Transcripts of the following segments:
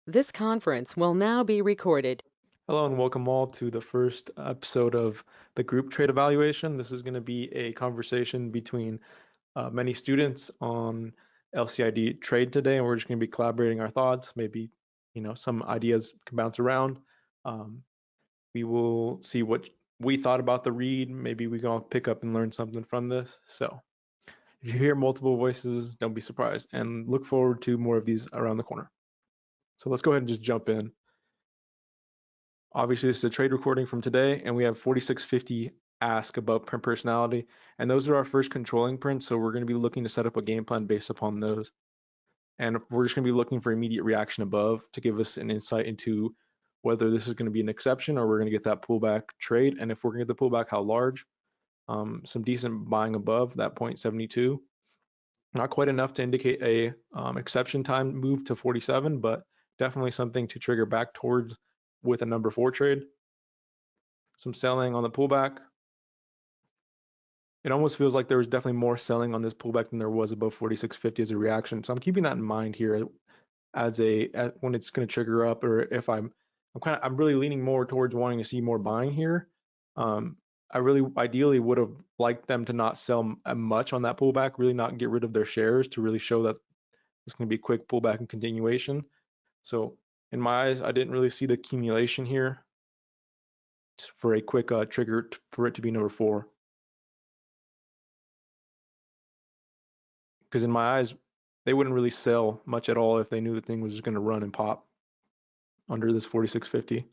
This conference will now be recorded. Hello and welcome all to the first episode of the group trade evaluation. This is going to be a conversation between many students on LCID trade today, and we're just going to be collaborating our thoughts. Maybe some ideas can bounce around. Um, we will see what we thought about the read. Maybe we can all pick up and learn something from this. So if you hear multiple voices, don't be surprised, and look forward to more of these around the corner. So let's go ahead and just jump in. Obviously, this is a trade recording from today, and we have 4650 ask above print personality, and those are our first controlling prints, so we're going to be looking to set up a game plan based upon those. And we're just going to be looking for immediate reaction above to give us an insight into whether this is going to be an exception or we're going to get that pullback trade. And if we're going to get the pullback, how large? Some decent buying above that 0.72. Not quite enough to indicate a exception time move to 47, but definitely something to trigger back towards with a number 4 trade. Some selling on the pullback. It almost feels like there was definitely more selling on this pullback than there was above 4650 as a reaction. So I'm keeping that in mind here as when it's going to trigger up, or if I'm really leaning more towards wanting to see more buying here. I really ideally would have liked them to not sell much on that pullback, really not get rid of their shares to really show that it's going to be a quick pullback and continuation. So in my eyes, I didn't really see the accumulation here for a quick trigger for it to be number 4. Because in my eyes, they wouldn't really sell much at all if they knew the thing was just going to run and pop under this 4650.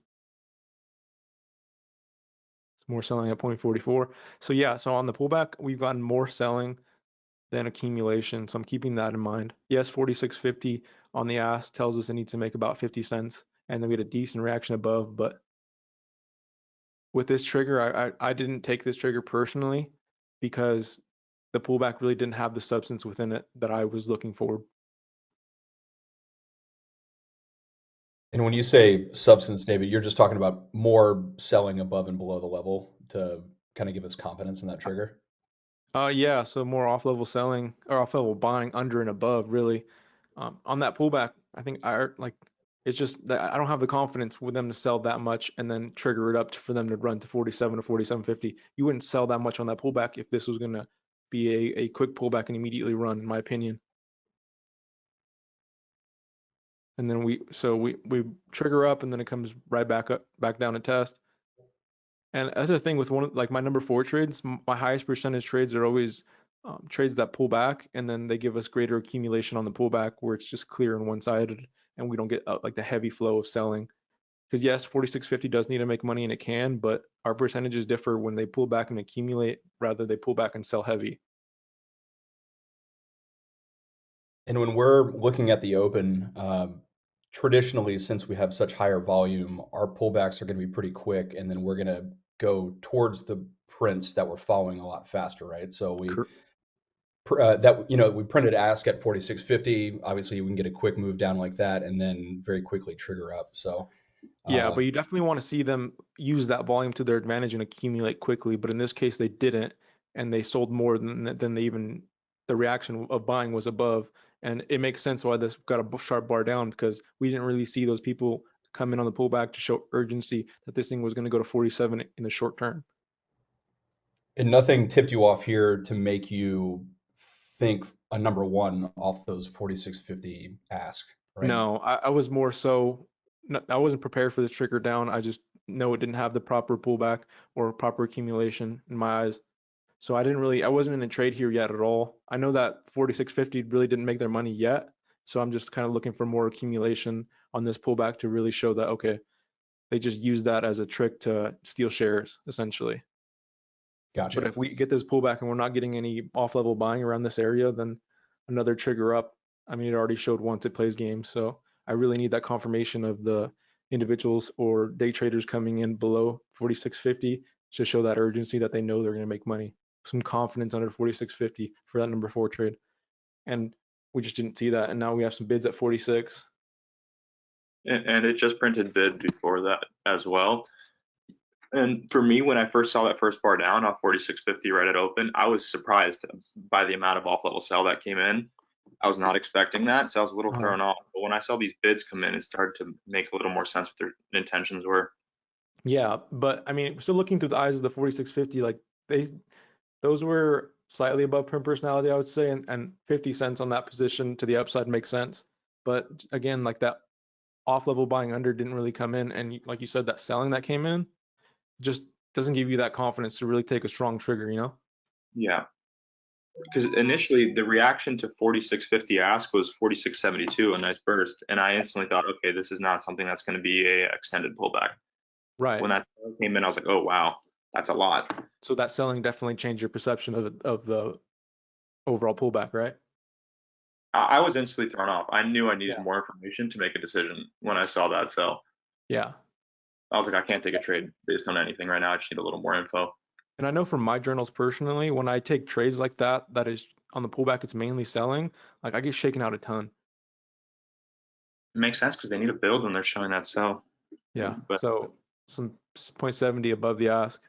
More selling at 0.44. So yeah, so on the pullback, we've gotten more selling than accumulation. So I'm keeping that in mind. Yes, 4650 on the ask tells us it needs to make about 50 cents, and then we had a decent reaction above. But with this trigger, I didn't take this trigger personally because the pullback really didn't have the substance within it that I was looking for. And when you say substance, David, you're just talking about more selling above and below the level to kind of give us confidence in that trigger. Yeah, so more off-level selling or off-level buying under and above, really. On that pullback, I think it's just that I don't have the confidence with them to sell that much and then trigger it up for them to run to 47 or 47.50. You wouldn't sell that much on that pullback if this was going to be a quick pullback and immediately run, in my opinion. And then we trigger up and then it comes right back up, back down to test. And that's the thing with one of like my number 4 trades, my highest percentage trades are always trades that pull back and then they give us greater accumulation on the pullback where it's just clear and one-sided and we don't get like the heavy flow of selling. Because yes, 4650 does need to make money and it can, but our percentages differ when they pull back and accumulate rather they pull back and sell heavy. And when we're looking at the open, traditionally, since we have such higher volume, our pullbacks are going to be pretty quick, and then we're going to go towards the prints that we're following a lot faster, right? So we printed ask at 4650. Obviously, we can get a quick move down like that, and then very quickly trigger up. So Yeah, uh, but you definitely want to see them use that volume to their advantage and accumulate quickly. But in this case, they didn't, and they sold more than they even the reaction of buying was above. And it makes sense why this got a sharp bar down because we didn't really see those people come in on the pullback to show urgency that this thing was going to go to 47 in the short term. And nothing tipped you off here to make you think a number one off those 4650 ask, right? No, I was more so, I wasn't prepared for this trigger down. I just know it didn't have the proper pullback or proper accumulation in my eyes. So I wasn't in a trade here yet at all. I know that 4650 really didn't make their money yet. So I'm just kind of looking for more accumulation on this pullback to really show that, okay, they just use that as a trick to steal shares, essentially. But Gotcha. if we get this pullback and we're not getting any off-level buying around this area, then another trigger up. I mean, it already showed once it plays games, so I really need that confirmation of the individuals or day traders coming in below 4650 to show that urgency that they know they're going to make money. Some confidence under 4650 for that number 4 trade, and we just didn't see that. And now we have some bids at 46. And it just printed bid before that as well. And for me, when I first saw that first bar down off 4650 right at open, I was surprised by the amount of off level sell that came in. I was not expecting that, so I was a little Uh, thrown off. But when I saw these bids come in, it started to make a little more sense what their intentions were. yeah, but I mean, still looking through the eyes of the 4650, like they those were slightly above print personality, I would say, and 50 cents on that position to the upside makes sense. But again, like that off level buying under didn't really come in, and like you said, that selling that came in just doesn't give you that confidence to really take a strong trigger, you know? Yeah, because initially the reaction to 4650 ask was 4672, a nice burst, and I instantly thought, okay, this is not something that's going to be a extended pullback. Right. When that came in, I was like, oh wow, that's a lot. So that selling definitely changed your perception of the overall pullback, right? I was instantly thrown off. I knew I needed Yeah. more information to make a decision when I saw that sell. Yeah. I was like, I can't take a trade based on anything right now. I just need a little more info. And I know from my journals personally, when I take trades like that, that is on the pullback, it's mainly selling, like I get shaken out a ton. It makes sense because they need a build when they're showing that sell. Yeah. But So some 0.70 above the ask.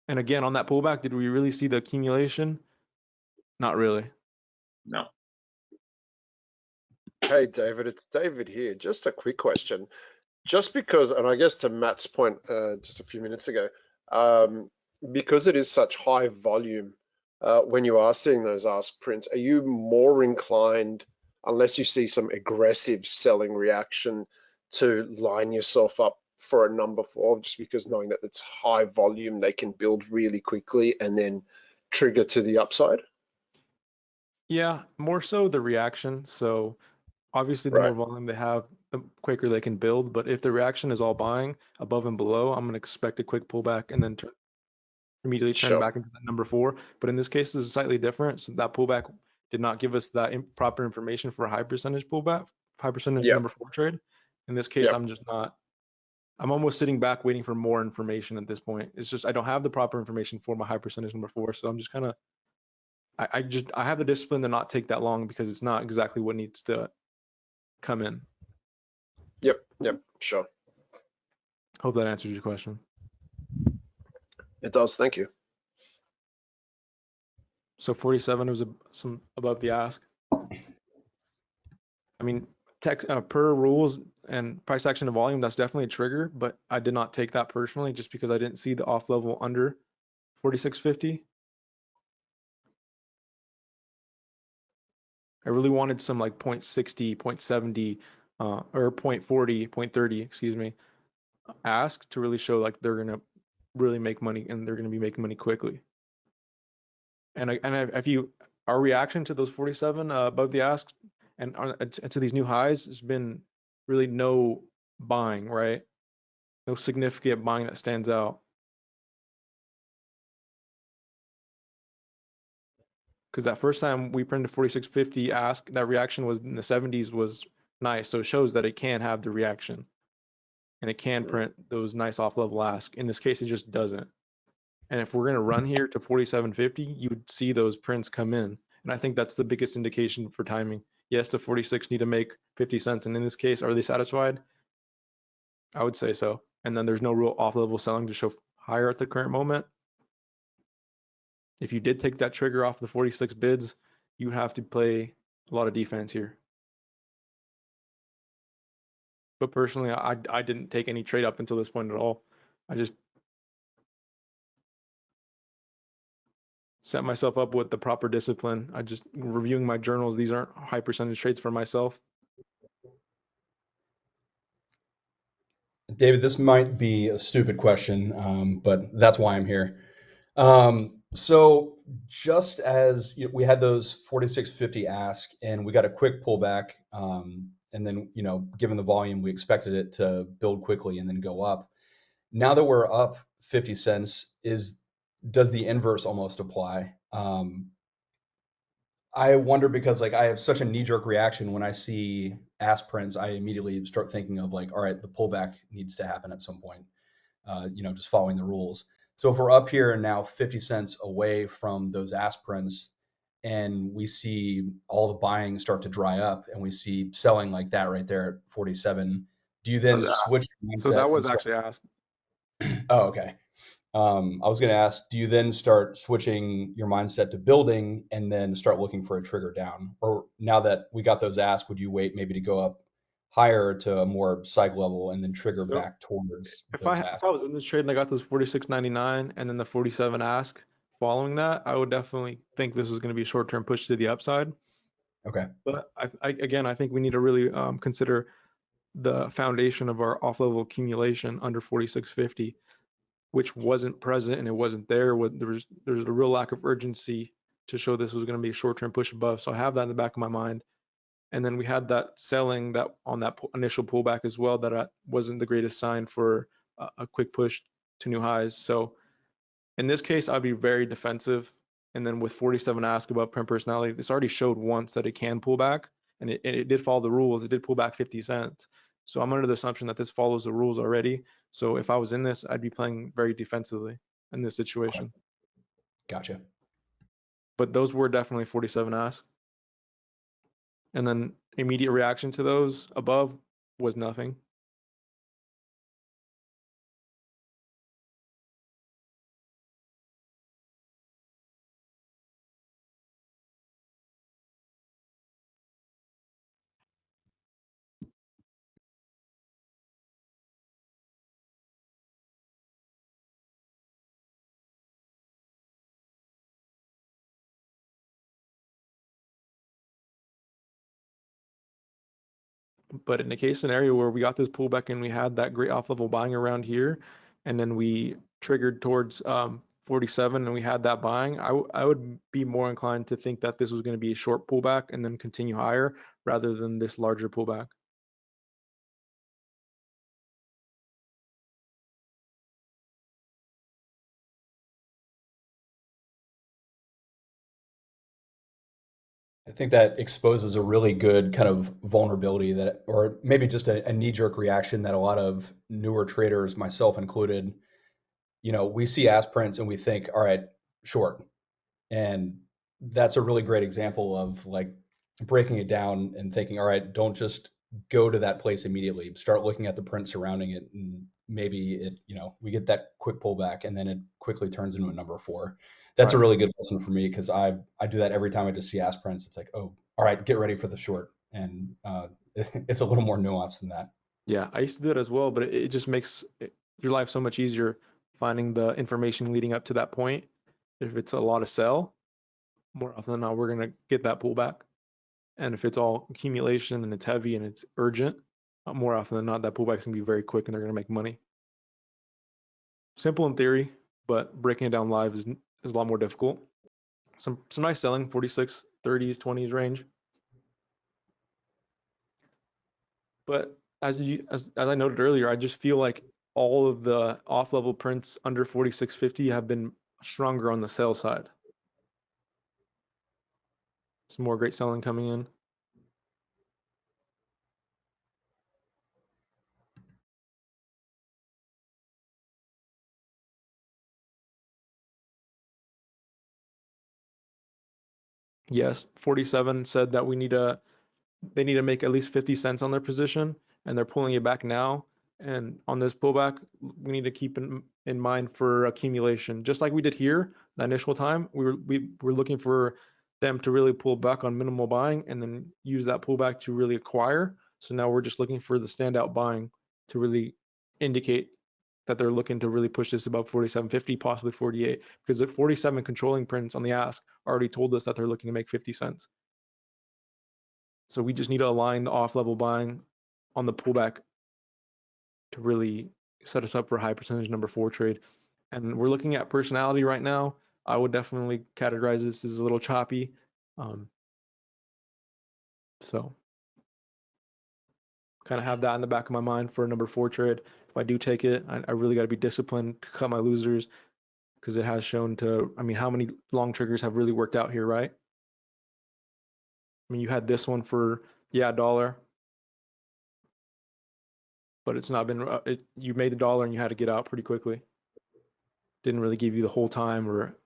And again, on that pullback, did we really see the accumulation? Not really. no. Hey, David, it's David here. Just a quick question. Just because, and I guess to Matt's point just a few minutes ago, um, because it is such high volume, when you are seeing those ask prints, are you more inclined, unless you see some aggressive selling reaction, to line yourself up for a number four, just because knowing that it's high volume, they can build really quickly and then trigger to the upside? Yeah, more so the reaction. So obviously, the more Right. volume they have, the quicker they can build. But if the reaction is all buying above and below, I'm going to expect a quick pullback and then immediately turn Sure. back into that number four. But in this case, it's slightly different. So that pullback did not give us that proper information for a high percentage pullback, high percentage Yep. number four trade. In this case, Yep. I'm just not. I'm almost sitting back waiting for more information at this point. It's just I don't have the proper information for my high percentage number four, so I'm just kind of I have the discipline to not take that long because it's not exactly what needs to come in. Yep. Yep. Sure. Hope that answers your question. It does. Thank you. So 47 was some above the ask. I mean, per rules and price action to volume, that's definitely a trigger, but I did not take that personally just because I didn't see the off level under 4650. I really wanted some like 0.60, 0.70, or 0.40, 0.30, excuse me, ask to really show like they're gonna really make money and they're gonna be making money quickly. If you our reaction to those 47 above the ask and to these new highs has been really no buying, right? No significant buying that stands out. Because that first time we printed 4650 ask, that reaction was in the 70s was nice. So it shows that it can have the reaction and it can print those nice off level ask. In this case, it just doesn't. And if we're going to run here to 4750, you would see those prints come in. And I think that's the biggest indication for timing. Yes, the 46 need to make 50 cents. And in this case, are they satisfied? I would say so. And then there's no real off level selling to show higher at the current moment. If you did take that trigger off the 46 bids, you would have to play a lot of defense here. But personally, I didn't take any trade up until this point at all. I just set myself up with the proper discipline. I just reviewing my journals. These aren't high percentage trades for myself. David, this might be a stupid question, but that's why I'm here. So just as we had those 4650 ask and we got a quick pullback, and then, given the volume, we expected it to build quickly and then go up. Now that we're up 50 cents, does the inverse almost apply? I wonder because like I have such a knee-jerk reaction when I see ask prints, I immediately start thinking of like, all right, the pullback needs to happen at some point. Just following the rules. So if we're up here now 50 cents away from those ask prints and we see all the buying start to dry up and we see selling like that right there at 47, do you then switch So that mindset and was start? actually asked. Oh, okay. I was going to ask, do you then start switching your mindset to building and then start looking for a trigger down? Or now that we got those asks, would you wait maybe to go up higher to a more psych level and then trigger So back towards if those I asks? was in this trade and I got those 46.99 and then the 47 ask following that, I would definitely think this was going to be a short-term push to the upside. Okay. But again, I think we need to really consider the foundation of our off-level accumulation under 4650, which wasn't present and it wasn't there. There's a real lack of urgency to show this was going to be a short-term push above. So I have that in the back of my mind. And then we had that selling that on that initial pullback as well that wasn't the greatest sign for a quick push to new highs. So in this case, I'd be very defensive. And then with 47 ask about print personality, this already showed once that it can pull back, and it did follow the rules. It did pull back 50 cents. So I'm under the assumption that this follows the rules already. So if I was in this, I'd be playing very defensively in this Okay. situation. Gotcha. But those were definitely 47 ask. And then immediate reaction to those above was nothing. But in the case scenario where we got this pullback and we had that great off level buying around here, and then we triggered towards 47 and we had that buying, I would be more inclined to think that this was going to be a short pullback and then continue higher rather than this larger pullback. I think that exposes a really good kind of vulnerability that, or maybe just a knee-jerk reaction that a lot of newer traders, myself included, we see ask prints and we think, all right, short. And that's a really great example of like breaking it down and thinking, all right, don't just go to that place immediately. Start looking at the print surrounding it, and maybe we get that quick pullback, and then it quickly turns into a number four. That's a Right. really good lesson for me because I do that every time I just see ask prints. It's like, oh, all right, get ready for the short, and it's a little more nuanced than that. Yeah, I used to do it as well, but it just makes your life so much easier finding the information leading up to that point. If it's a lot of sell, more often than not, we're going to get that pullback. And if it's all accumulation and it's heavy and it's urgent, more often than not, that pullback's gonna be very quick and they're gonna make money. Simple in theory, but breaking it down live is a lot more difficult. Some nice selling, 46, 30s, 20s range. But as I noted earlier, I just feel like all of the off-level prints under 4650 have been stronger on the sell side. Some more great selling coming in. Yes, 47 said that they need to make at least 50 cents on their position, and they're pulling it back now. And on this pullback, we need to keep in mind for accumulation, just like we did here. The initial time, we were looking for them to really pull back on minimal buying and then use that pullback to really acquire. So now we're just looking for the standout buying to really indicate that they're looking to really push this above 47.50, possibly 48, because the 47 controlling prints on the ask already told us that they're looking to make 50 cents. So we just need to align the off-level buying on the pullback to really set us up for a high percentage number four trade. And we're looking at personality right now. I would definitely categorize this as a little choppy. So kind of have that in the back of my mind for a number four trade. If I do take it, I really got to be disciplined to cut my losers because it has shown to, I mean, how many long triggers have really worked out here, right? I mean, you had this one for, yeah, $1, but it's not been, you made the dollar and you had to get out pretty quickly. Didn't really give you the whole time or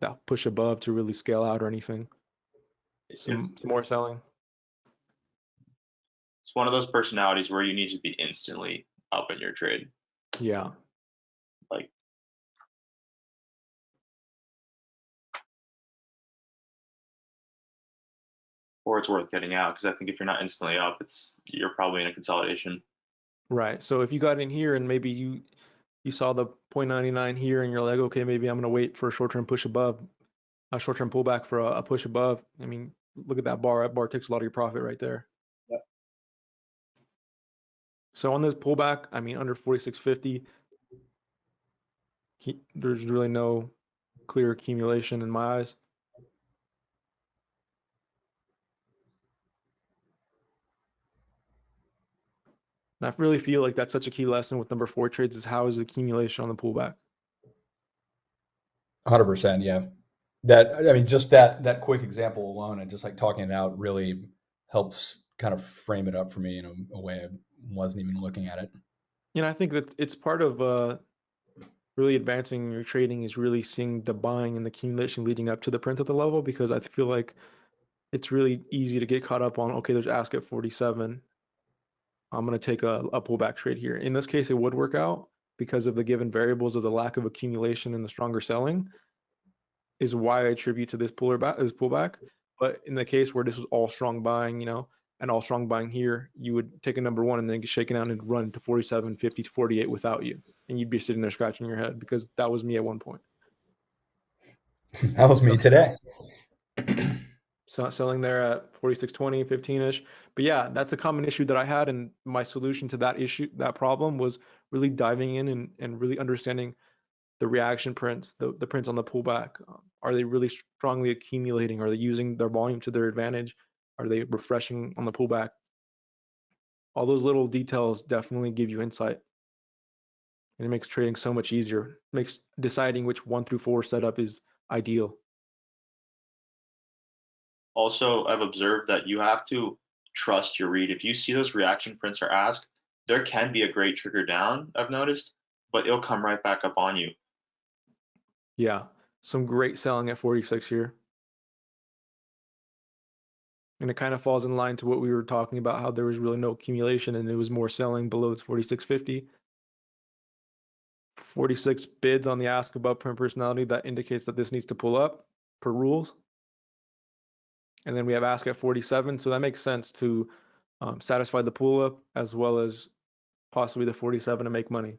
that push above to really scale out or anything. Some more selling. It's one of those personalities where you need to be instantly up in your trade. Yeah. Like or it's worth getting out, because I think if you're not instantly up, you're probably in a consolidation. Right. So if you got in here and maybe you saw the 0.99 here and you're like, okay, maybe I'm gonna wait for a short-term push above, a short-term pullback for a push above. I mean, look at that bar. That bar takes a lot of your profit right there. Yep. So on this pullback, I mean, under 46.50, there's really no clear accumulation in my eyes. And I really feel like that's such a key lesson with number 4 trades is how is the accumulation on the pullback. 100%, yeah. I mean, just that quick example alone, and just like talking it out, really helps kind of frame it up for me in a way I wasn't even looking at it. You know, I think that it's part of really advancing your trading is really seeing the buying and the accumulation leading up to the print at the level, because I feel like it's really easy to get caught up on, okay, there's ask at 47. I'm going to take a pullback trade here. In this case, it would work out because of the given variables of the lack of accumulation and the stronger selling is why I attribute to this pullback. But in the case where this was all strong buying, and all strong buying here, you would take a number 1 and then get shaken out and run to 47, 50 to 48 without you. And you'd be sitting there scratching your head, because that was me at one point. That was me today. So selling there at 46.20, 15-ish. But yeah, that's a common issue that I had, and my solution to that problem was really diving in and really understanding the reaction prints, the prints on the pullback. Are they really strongly accumulating? Are they using their volume to their advantage? Are they refreshing on the pullback? All those little details definitely give you insight, and it makes trading so much easier. It makes deciding which 1 through 4 setup is ideal. Also, I've observed that you have to trust your read. If you see those reaction prints or ask, there can be a great trigger down, I've noticed, but it'll come right back up on you. Yeah, some great selling at 46 here. And it kind of falls in line to what we were talking about, how there was really no accumulation and it was more selling below its 46.50. 46 bids on the ask above print personality. That indicates that this needs to pull up per rules. And then we have ask at 47. So that makes sense to satisfy the pull up as well as possibly the 47 to make money.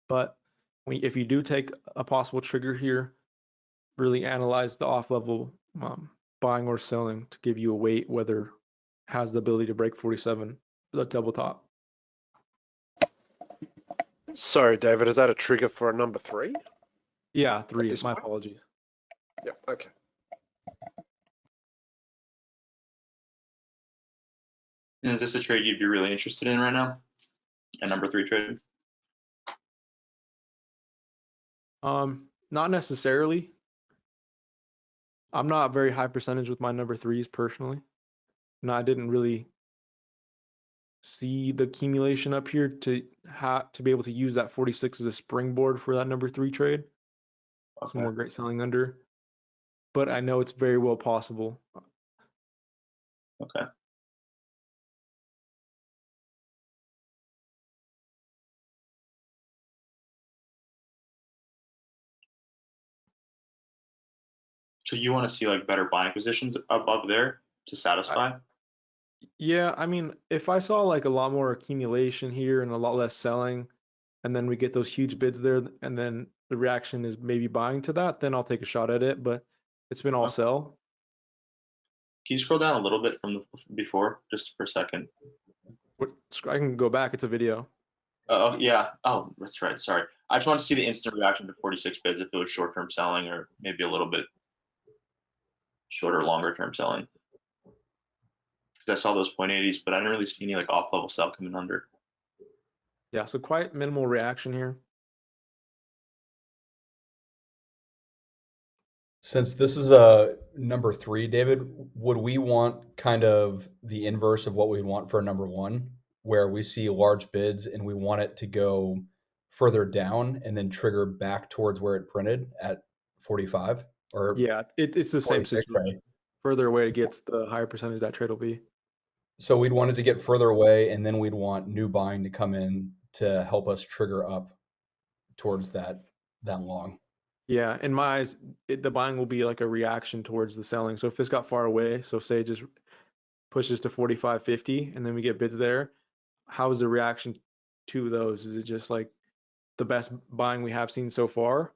But if you do take a possible trigger here, really analyze the off level buying or selling to give you a weight whether it has the ability to break 47, the double top. Sorry, David, is that a trigger for a number 3? Yeah, 3. this My point? apologies. Yep, okay. And is this a trade you'd be really interested in right now? A number 3 trade? Not necessarily. I'm not very high percentage with my number 3s personally. No, I didn't really see the accumulation up here to be able to use that 46 as a springboard for that number 3 trade. Okay. Some more great selling under, but I know it's very well possible. Okay. So you want to see like better buying positions above there to satisfy? Yeah, I mean, if I saw like a lot more accumulation here and a lot less selling, and then we get those huge bids there, and then the reaction is maybe buying to that, then I'll take a shot at it. But it's been all Okay. sell. Can you scroll down a little bit from the before, just for a second? I can go back. It's a video. Oh, yeah. Oh, that's right. Sorry. I just want to see the instant reaction to 46 bids if it was short-term selling or maybe a little bit shorter, longer-term selling. Because I saw those 0.80s, but I didn't really see any like off-level sell coming under. Yeah, so quite minimal reaction here. Since this is a number 3, David, would we want kind of the inverse of what we want for a number 1, where we see large bids and we want it to go further down and then trigger back towards where it printed at 45 or Yeah, it's the same 46, situation. right? Further away it gets, the higher percentage that trade will be. So we'd want it to get further away, and then we'd want new buying to come in to help us trigger up towards that long. Yeah, in my eyes, the buying will be like a reaction towards the selling. So if this got far away, so say it just pushes to 45.50 and then we get bids there, how is the reaction to those? Is it just like the best buying we have seen so far?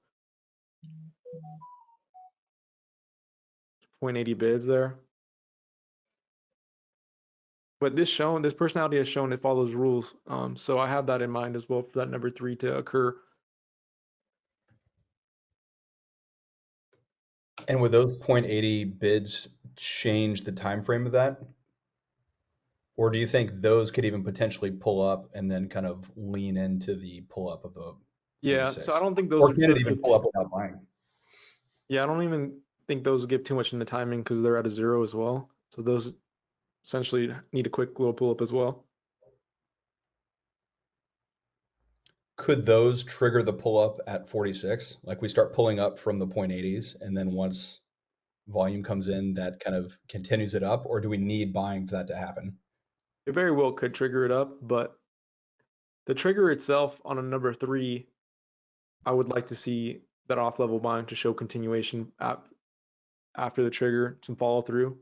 0.80 bids there. But this personality has shown it follows rules. So I have that in mind as well for that number 3 to occur. And would those 0.80 bids change the time frame of that? Or do you think those could even potentially pull up and then kind of lean into the pull up of the Yeah, so I 46? don't think those Or would can it really even give. pull up without buying? Yeah, I don't even think those would give too much in the timing because they're at a 0 as well. So those essentially need a quick little pull up as well. Could those trigger the pull up at 46? Like we start pulling up from the 0.80s, and then once volume comes in, that kind of continues it up, or do we need buying for that to happen? It very well could trigger it up, but the trigger itself on a number 3, I would like to see that off level buying to show continuation after the trigger, some follow through.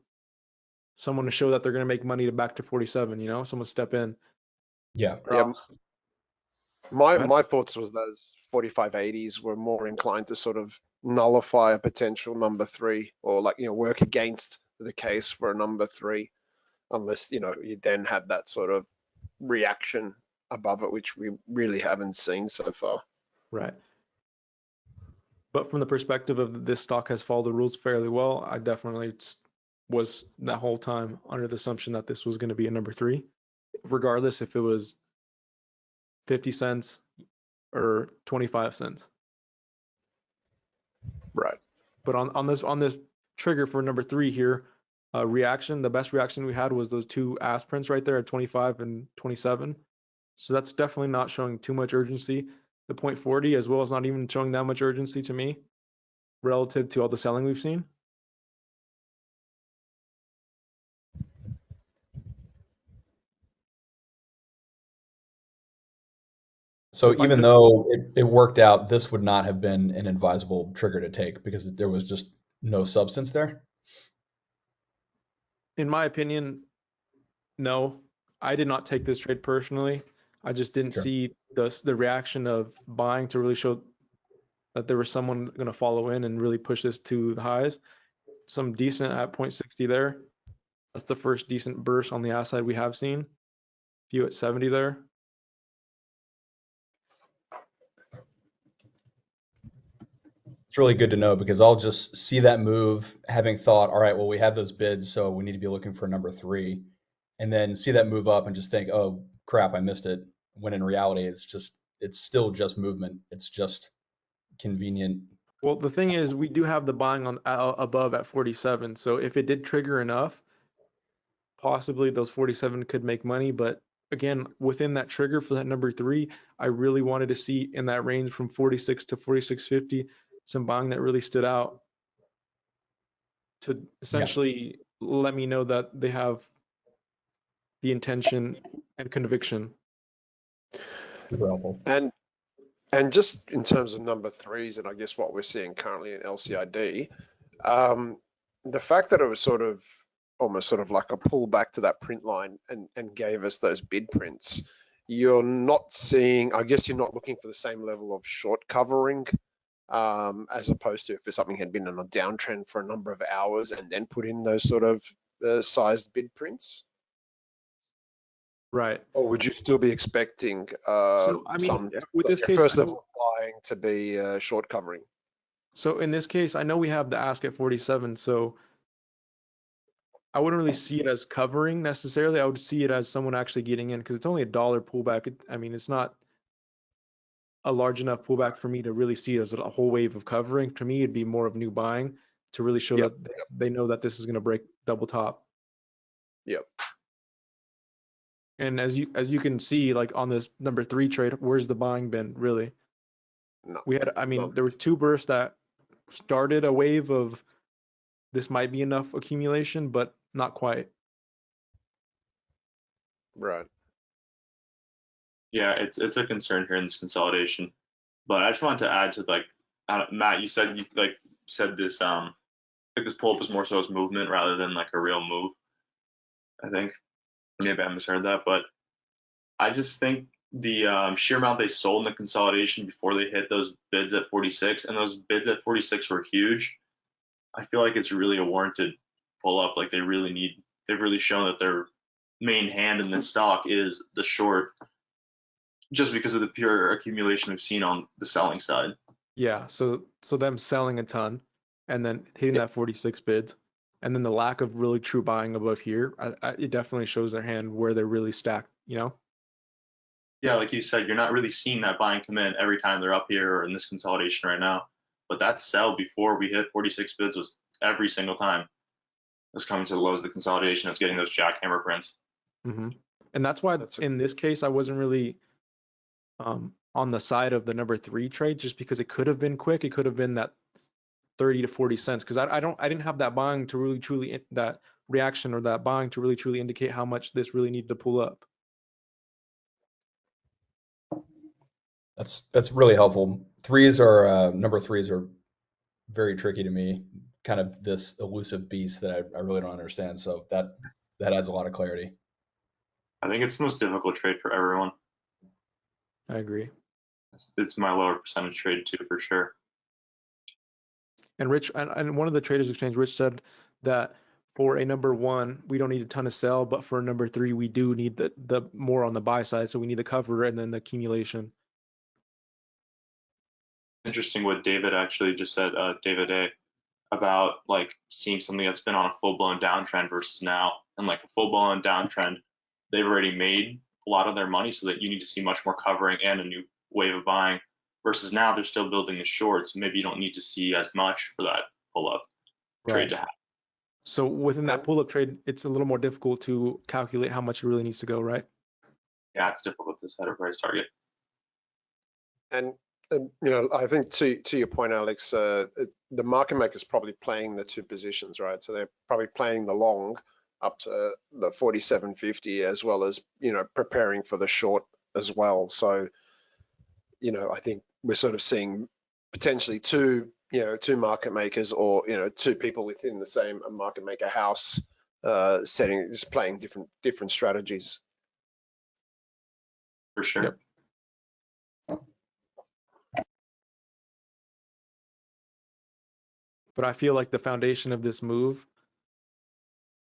Someone to show that they're going to make money to back to 47, someone step in. Yeah. Or Yeah, else, my go ahead. my thoughts was those 4580s were more inclined to sort of nullify a potential number 3, or like work against the case for a number 3, unless you then have that sort of reaction above it, which we really haven't seen so far. Right. But from the perspective of this stock has followed the rules fairly well, I definitely was that whole time under the assumption that this was going to be a number 3, regardless if it was 50 cents or 25 cents. Right. But on this trigger for number 3 here, reaction, the best reaction we had was those two ass prints right there at 25 and 27. So that's definitely not showing too much urgency. The point 40 as well as not even showing that much urgency to me relative to all the selling we've seen. So So if I even took, though it worked out, this would not have been an advisable trigger to take because there was just no substance there. in my opinion, no, I did not take this trade personally. I just didn't Sure. see the reaction of buying to really show that there was someone going to follow in and really push this to the highs. Some decent at 0.60 there. That's the first decent burst on the ass side we have seen. Few at 70 there. It's really good to know because I'll just see that move, having thought, all right, well, we have those bids, so we need to be looking for number 3, and then see that move up and just think, oh crap, I missed it. When in reality, it's still just movement. It's just convenient. Well, the thing is, we do have the buying on above at 47. So if it did trigger enough, possibly those 47 could make money. But again, within that trigger for that number 3, I really wanted to see in that range from 46 to 46.50 some buying that really stood out to Yeah, essentially let me know that they have the intention and conviction. super helpful. And just in terms of number 3s, and I guess what we're seeing currently in LCID, um, the fact that it was sort of almost sort of like a pullback to that print line and gave us those bid prints, you're not seeing, I guess you're not looking for the same level of short covering, as opposed to if something had been on a downtrend for a number of hours and then put in those sort of sized bid prints. Right. Or would you still be expecting So I mean, some with of this your case, I first know. level buying to be short covering? So in this case, I know we have the ask at 47. So I wouldn't really see it as covering necessarily. I would see it as someone actually getting in because it's only $1 pullback. I mean, it's not a large enough pullback for me to really see it as a whole wave of covering. To me, it'd be more of new buying to really show Yep, that they know that this is going to break double top. yep. And as you can see, like on this number 3 trade, where's the buying been really? No, We had, I no, mean, there was two bursts that started a wave of this might be enough accumulation, but not quite. right. Yeah, it's a concern here in this consolidation. But I just wanted to add to like Matt, you said this like this pull up was more so as movement rather than like a real move. I think maybe I misheard that, but I just think the sheer amount they sold in the consolidation before they hit those bids at 46, and those bids at 46 were huge. I feel like it's really a warranted pull up. Like they've really shown that their main hand in this stock is the short, just because of the pure accumulation we've seen on the selling side. Yeah, so them selling a ton and then hitting that 46 bids, and then the lack of really true buying above here, it definitely shows their hand where they're really stacked, you know? Yeah, like you said, you're not really seeing that buying come in every time they're up here or in this consolidation right now. But that sell before we hit 46 bids was every single time was coming to the lows of the consolidation. It's getting those jackhammer prints. Hmm. And that's why in this case I wasn't really on the side of the number 3 trade, just because it could have been quick. It could have been that 30 to 40 cents, because I didn't have that buying to really truly that reaction or that buying to really truly indicate how much this really needed to pull up. That's really helpful. Number threes are very tricky to me. Kind of this elusive beast that I really don't understand. So that adds a lot of clarity. I think it's the most difficult trade for everyone. I agree. It's my lower percentage trade too, for sure. And Rich, and one of the traders exchange, Rich said that for a number 1, we don't need a ton of sell, but for a number 3, we do need the more on the buy side. So we need the cover and then the accumulation. Interesting what David actually just said, David A, about like seeing something that's been on a full blown downtrend versus now. And like a full blown downtrend, they've already made a lot of their money, so that you need to see much more covering and a new wave of buying. Versus now they're still building the shorts. Maybe you don't need to see as much for that pull up trade to happen. So within that pull up trade, it's a little more difficult to calculate how much it really needs to go, right? Yeah, it's difficult to set a price target. And you know, I think to your point, Alex, the market maker's probably playing the 2 positions, right? So they're probably playing the long up to the 47.50, as well as, you know, preparing for the short as well. So, you know, I think we're sort of seeing potentially two market makers, or, you know, 2 people within the same market maker house setting, just playing different strategies. For sure. Yep. But I feel like the foundation of this move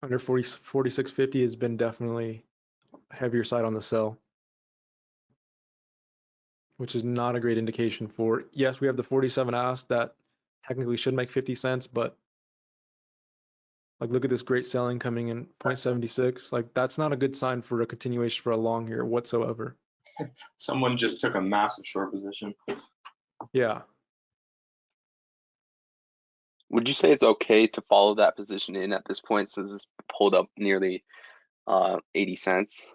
under 46.50 has been definitely heavier side on the sell, which is not a great indication for, yes, we have the 47 ask that technically should make 50 cents, but like look at this great selling coming in 0.76. Like that's not a good sign for a continuation for a long here whatsoever. Someone just took a massive short position. Yeah. Would you say it's okay to follow that position in at this point, since it's pulled up nearly 80 cents?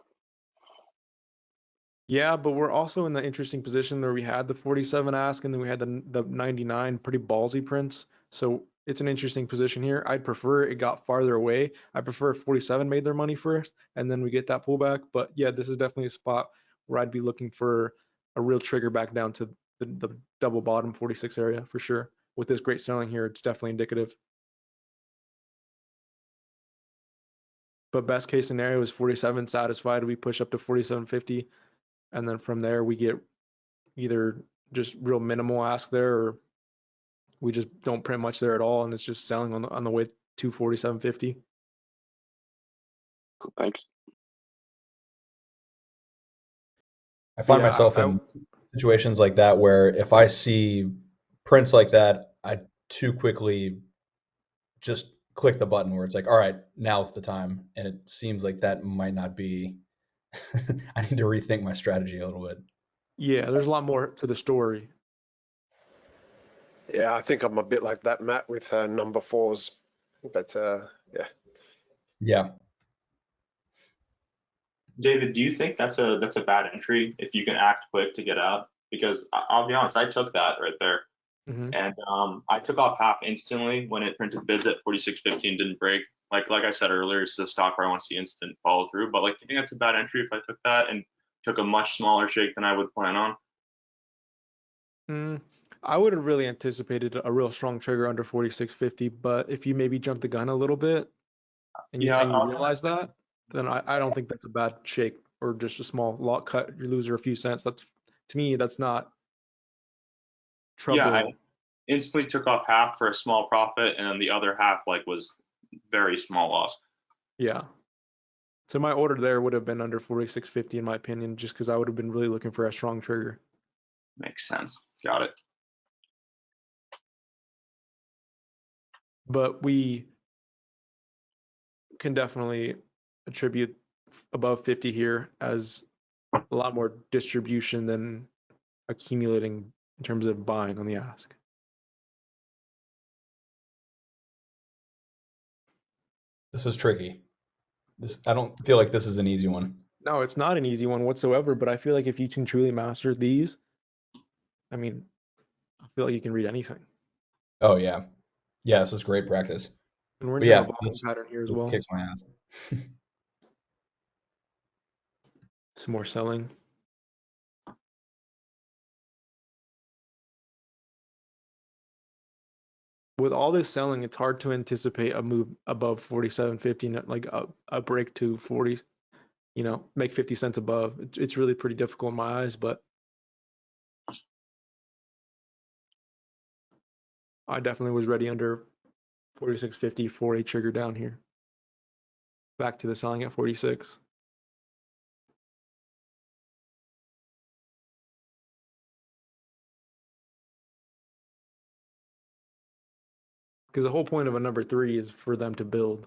Yeah, but we're also in the interesting position where we had the 47 ask and then we had the 99 pretty ballsy prints. So it's an interesting position here. I'd prefer it got farther away. I prefer if 47 made their money first and then we get that pullback. But yeah, this is definitely a spot where I'd be looking for a real trigger back down to the double bottom 46 area for sure. With this great selling here, it's definitely indicative. But best case scenario is 47 satisfied. We push up to 47.50. And then from there, we get either just real minimal ask there, or we just don't print much there at all, and it's just selling on the way to 47.50. Cool, thanks. I find Yeah, myself in situations like that where if I see prints like that, I too quickly just click the button where it's like, all right, now's the time. And it seems like that might not be, I need to rethink my strategy a little bit. Yeah, there's a lot more to the story. Yeah, I think I'm a bit like that, Matt, with number 4s. But yeah. Yeah. David, do you think that's a bad entry if you can act quick to get out? Because I'll be honest, I took that right there, and I took off half instantly when it printed bids at 46.15, didn't break. Like I said earlier, it's the stock where I want to see instant follow through. But like, do you think that's a bad entry if I took that and took a much smaller shake than I would plan on? I would have really anticipated a real strong trigger under 46.50, but if you maybe jump the gun a little bit and you realize that, then I don't think that's a bad shake or just a small lot cut. You lose a few cents. That's, to me, that's not Yeah, I troubling. instantly took off half for a small profit, and then the other half like was very small loss. Yeah. So my order there would have been under 46.50 in my opinion, just because I would have been really looking for a strong trigger. Makes sense. Got it. But we can definitely attribute above 50 here as a lot more distribution than accumulating in terms of buying on the ask. This is tricky. I don't feel like this is an easy one. No, it's not an easy one whatsoever, but I feel like if you can truly master these, I mean, I feel like you can read anything. Oh yeah. Yeah, this is great practice. And we're But into a yeah, volume pattern here as this well. kicks my ass. Some more selling. With all this selling, it's hard to anticipate a move above 47.50, like a break to 40, make 50 cents above. It's really pretty difficult in my eyes, but I definitely was ready under 46.50 for a trigger down here. Back to the selling at 46. Because the whole point of a number 3 is for them to build,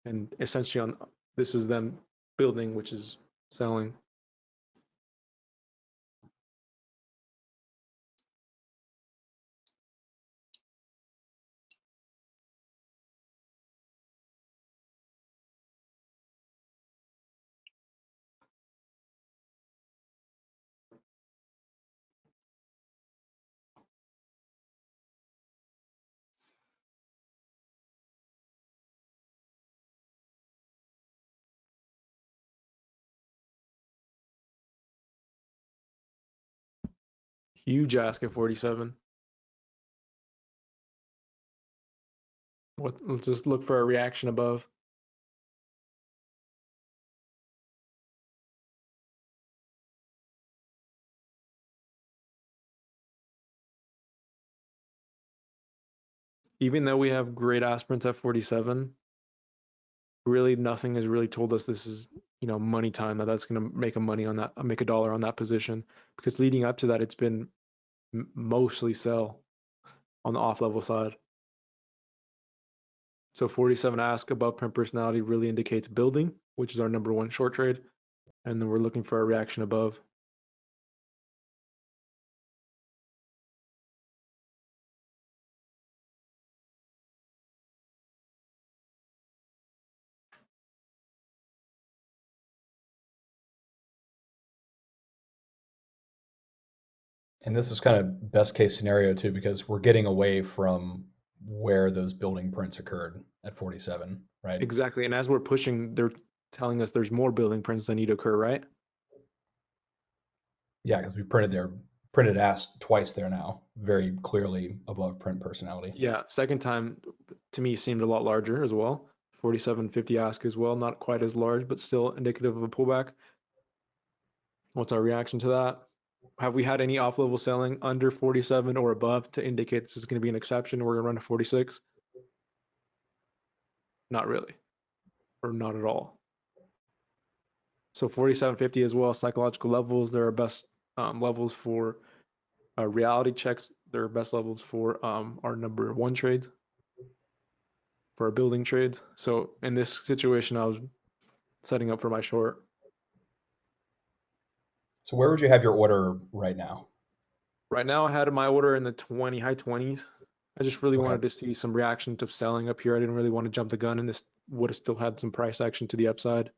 and essentially this is them building, which is selling. Huge ask at 47. Let's just look for a reaction above. Even though we have great aspirants at 47, really nothing has really told us this is, money time, that's going to make make a dollar on that position, because leading up to that, it's been mostly sell on the off level side. So 47 ask above print personality really indicates building, which is our number 1 short trade. And then we're looking for a reaction above. And this is kind of best case scenario too, because we're getting away from where those building prints occurred at 47, right? Exactly. And as we're pushing, they're telling us there's more building prints that need to occur, right? Yeah, because we printed ass twice there now, very clearly above print personality. Yeah. Second time to me seemed a lot larger as well. 47.50 ask as well, not quite as large, but still indicative of a pullback. What's our reaction to that? Have we had any off level selling under 47 or above to indicate this is going to be an exception? We're going to run to 46? Not really, or not at all. So 47.50 as well, psychological levels, there are best levels for reality checks. There are best levels for our number 1 trades, for our building trades. So in this situation, I was setting up for my short. So where would you have your order right now? Right now, I had my order in the high 20s. I just really Okay. wanted to see some reaction to selling up here. I didn't really want to jump the gun, and this would have still had some price action to the upside.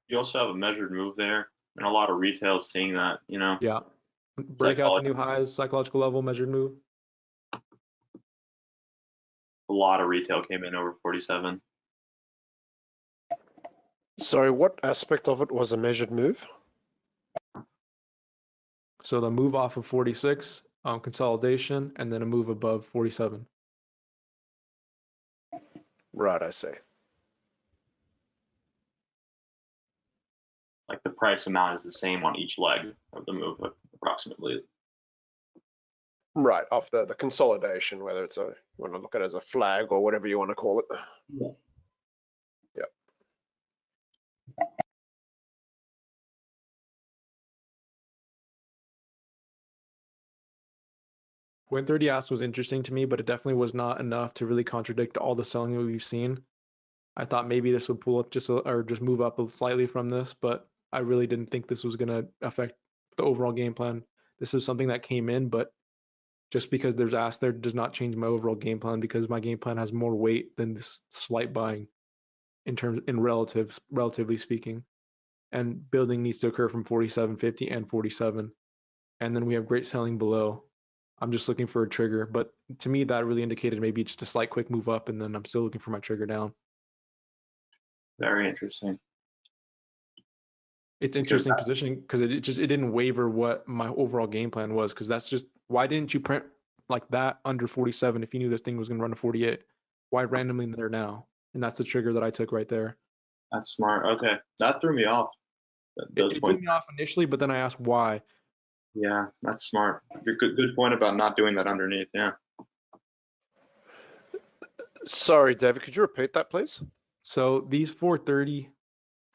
You also have a measured move there, and a lot of retail is seeing that. Yeah. Breakout to Psychology. new highs, psychological level, measured move. A lot of retail came in over 47. Sorry, what aspect of it was a measured move? So the move off of 46, consolidation, and then a move above 47. Right, I see. Like the price amount is the same on each leg of the move, approximately. Right, off the consolidation, whether it's a, you want to look at it as a flag or whatever you want to call it. Yeah. Yep. When 30 asked was interesting to me, but it definitely was not enough to really contradict all the selling that we've seen. I thought maybe this would pull up or just move up slightly from this, but I really didn't think this was going to affect the overall game plan. This is something that came in, but just because there's ask there does not change my overall game plan, because my game plan has more weight than this slight buying relatively speaking. And building needs to occur from 47.50 and 47. And then we have great selling below. I'm just looking for a trigger, but to me that really indicated maybe just a slight quick move up, and then I'm still looking for my trigger down. Very interesting. It's Because interesting positioning because it didn't waver what my overall game plan was, because that's just, why didn't you print like that under 47 if you knew this thing was going to run to 48? Why randomly there now? And that's the trigger that I took right there. that's smart. Okay, that threw me off. Those It threw points. me off initially, but then I asked why. Yeah, that's smart. Good point about not doing that underneath. Yeah. Sorry, David, could you repeat that, please? So these 430,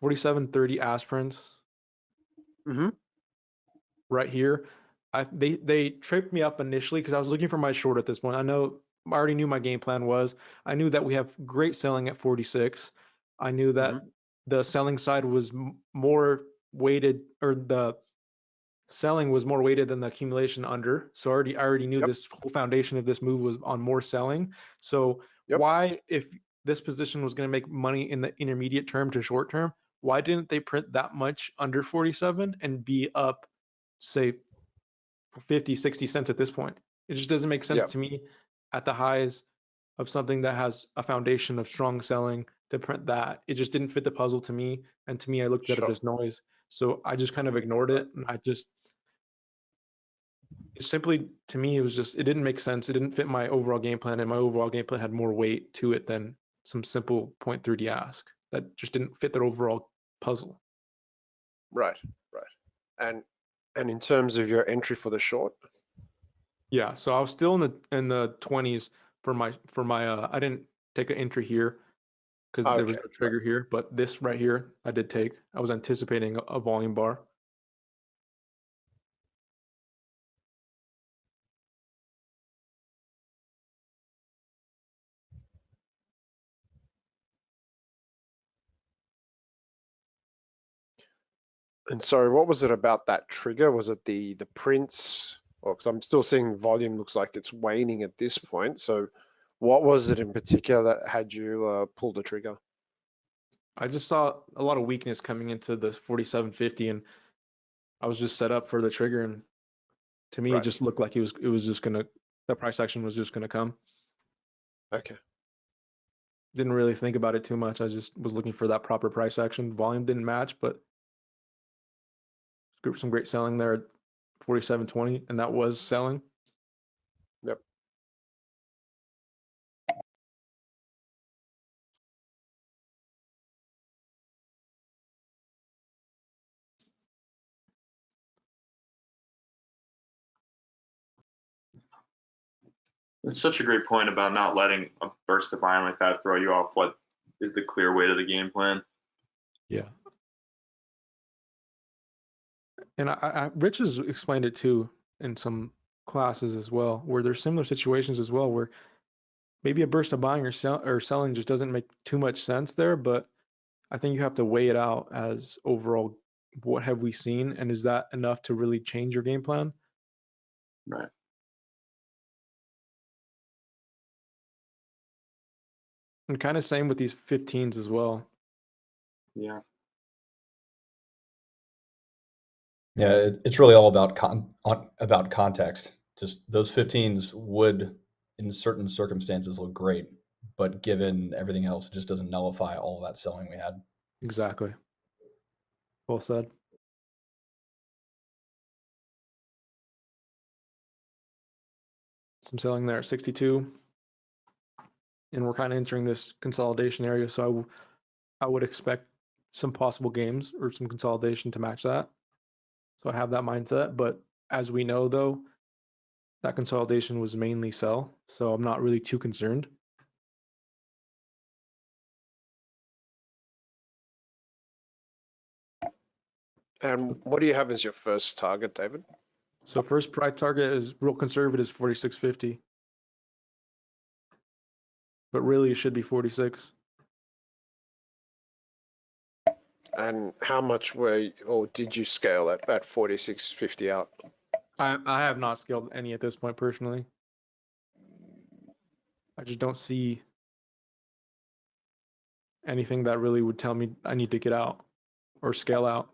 47.30 aspirins Mm-hmm. right here, they tripped me up initially because I was looking for my short at this point. I already knew my game plan was. I knew that we have great selling at 46. I knew that Mm-hmm. the selling side was more weighted, or the selling was more weighted than the accumulation under. So I already knew Yep. this whole foundation of this move was on more selling. So Yep. why, if this position was going to make money in the intermediate term to short term, why didn't they print that much under 47 and be up, say, 50, 60 cents at this point? It just doesn't make sense Yep. to me at the highs of something that has a foundation of strong selling to print that. It just didn't fit the puzzle to me. And to me, I looked at it Sure. as noise. So I just kind of ignored Right. it. And simply, to me, it didn't make sense. It didn't fit my overall game plan. And my overall game plan had more weight to it than some simple 0.3D ask that just didn't fit their overall puzzle. Right. Right. And in terms of your entry for the short, Yeah, so I was still in the 20s for my I didn't take an entry here because there was okay. no Right. trigger here, but this right here I did take. I was anticipating a volume bar. And sorry, what was it about that trigger? Was it the prints? Or because I'm still seeing volume looks like it's waning at this point. So what was it in particular that had you pull the trigger? I just saw a lot of weakness coming into the 47.50, and I was just set up for the trigger, and to me it Right. just looked like it was just gonna, the price action was just gonna come. Okay. Didn't really think about it too much. I just was looking for that proper price action. Volume didn't match, but some great selling there at 47.20, and that was selling. Yep. It's such a great point about not letting a burst of buying like that throw you off what is the clear way to the game plan. Yeah. And Rich has explained it too in some classes as well, where there's similar situations as well, where maybe a burst of buying or selling just doesn't make too much sense there, but I think you have to weigh it out as overall, what have we seen, and is that enough to really change your game plan? Right. And kind of same with these 15s as well. Yeah. Yeah, it's really all about about context. Just those 15s would, in certain circumstances, look great, but given everything else, it just doesn't nullify all that selling we had. Exactly. Well said. Some selling there at 62. And we're kind of entering this consolidation area, so I would expect some possible games or some consolidation to match that. So I have that mindset. But as we know, though, that consolidation was mainly sell, so I'm not really too concerned. And what do you have as your first target, David? So first price target is real conservative is 46.50, but really it should be 46. And how much or did you scale at 46.50 out? I have not scaled any at this point personally. I just don't see anything that really would tell me I need to get out or scale out.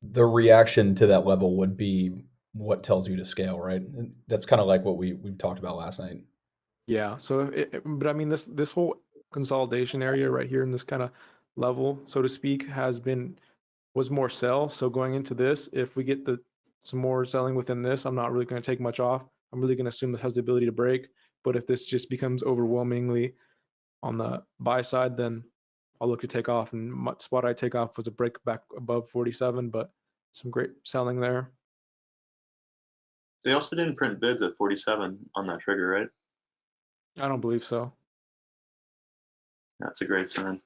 The reaction to that level would be what tells you to scale, right? And that's kind of like what we talked about last night. Yeah. So, but I mean, this whole consolidation area right here in this kind of level, so to speak, was more sell. So going into this, if we get some more selling within this, I'm not really going to take much off. I'm really going to assume it has the ability to break. But if this just becomes overwhelmingly on the buy side, then I'll look to take off. And my spot I take off was a break back above 47, but some great selling there. They also didn't print bids at 47 on that trigger, right? I don't believe so. That's a great sign.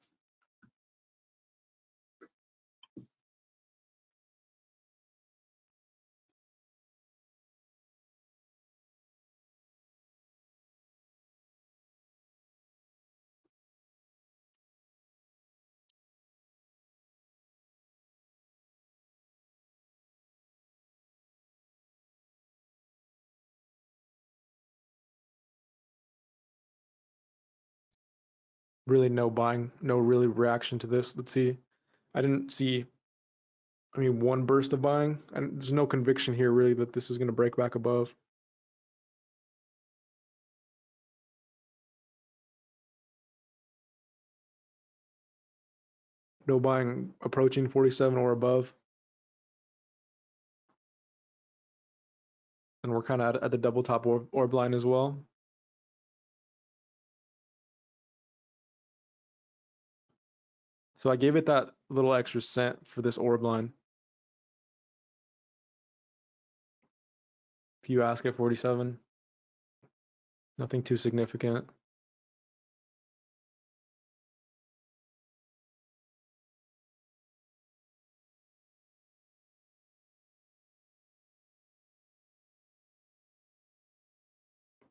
Really no buying, no really reaction to this. Let's see. I didn't see, I mean, one burst of buying. And there's no conviction here really that this is going to break back above. No buying approaching 47 or above. And we're kind of at the double top orb line as well. So I gave it that little extra cent for this orb line. If you ask at 47, nothing too significant.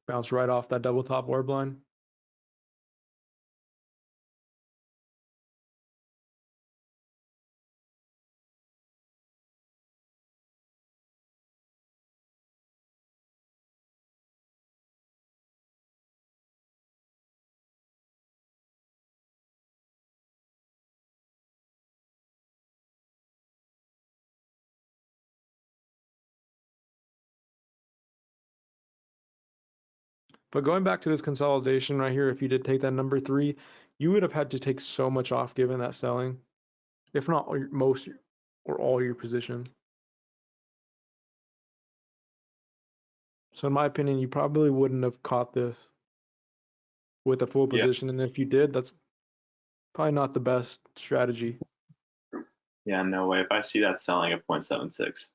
Bounce right off that double top orb line. But going back to this consolidation right here, if you did take that number 3, you would have had to take so much off given that selling, if not most or all your position. So in my opinion, you probably wouldn't have caught this with a full Yeah. position. And if you did, that's probably not the best strategy. Yeah, no way. If I see that selling at 0.76,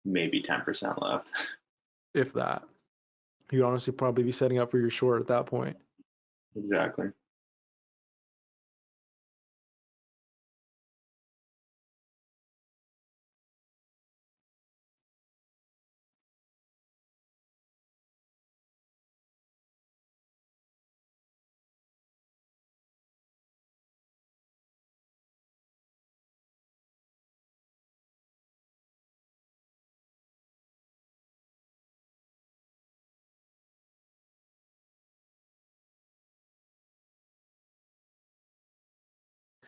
maybe 10% left. If that. You'd honestly probably be setting up for your short at that point. Exactly.